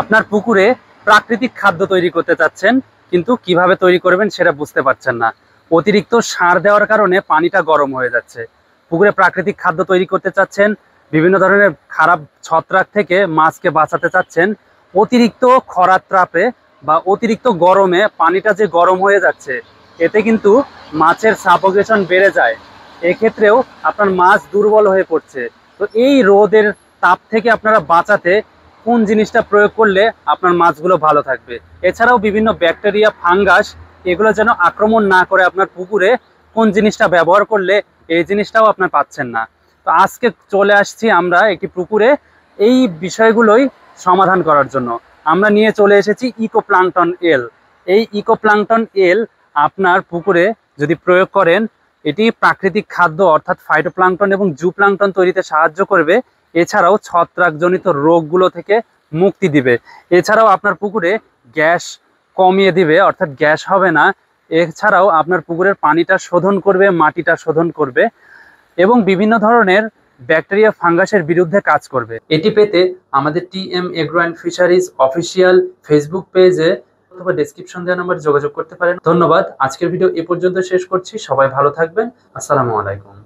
আপনার পুকুরে প্রাকৃতিক খাদ্য তৈরি করতে চাচ্ছেন, কিন্তু কিভাবে তৈরি করবেন সেটা বুঝতে পারছেন না। অতিরিক্ত সার দেওয়ার কারণে পানিটা গরম হয়ে যাচ্ছে। পুকুরে প্রাকৃতিক খাদ্য তৈরি করতে চাচ্ছেন, বিভিন্ন ধরনের খারাপ ছত্রাক থেকে মাছকে বাঁচাতে চাচ্ছেন। অতিরিক্ত খরার তাপে বা অতিরিক্ত গরমে পানিটা যে গরম হয়ে যাচ্ছে, এতে কিন্তু মাছের সাফোকেশন বেড়ে যায়। এক্ষেত্রেও আপনার মাছ দুর্বল হয়ে পড়ছে। তো এই রোদের তাপ থেকে আপনারা বাঁচাতে কোন জিনিসটা প্রয়োগ করলে আপনার মাছগুলো ভালো থাকবে, এছাড়াও বিভিন্ন ব্যাকটেরিয়া, ফাঙ্গাস, এগুলো যেন আক্রমণ না করে আপনার পুকুরে, কোন জিনিসটা ব্যবহার করলে এই জিনিসটাও আপনার পাচ্ছেন না। তো আজকে চলে আসছি আমরা একটি পুকুরে এই বিষয়গুলোই সমাধান করার জন্য। আমরা নিয়ে চলে এসেছি ইকোপ্লাঙ্কটন এল। এই ইকোপ্লাঙ্কটন এল আপনার পুকুরে যদি প্রয়োগ করেন, এটি প্রাকৃতিক খাদ্য অর্থাৎ ফাইটোপ্লাঙ্কটন এবং জুপ্লাঙ্কটন তৈরিতে সাহায্য করবে। এছাড়াও ছত্রাকজনিত রোগগুলো থেকে মুক্তি দিবে। এছাড়াও আপনার পুকুরে গ্যাস কমিয়ে দিবে, অর্থাৎ গ্যাস হবে না। এছাড়াও আপনার পুকুরের পানিটা শোধন করবে, মাটিটা শোধন করবে এবং বিভিন্ন ধরনের ব্যাকটেরিয়া, ফাঙ্গাসের বিরুদ্ধে কাজ করবে। এটি পেতে আমাদের TM agro and fisheries official Facebook পেজে অথবা ডেসক্রিপশন দেওয়া নাম্বারে যোগাযোগ করতে পারেন। ধন্যবাদ। আজকের ভিডিও এ পর্যন্ত শেষ করছি। সবাই ভালো থাকবেন। আসসালামু আলাইকুম।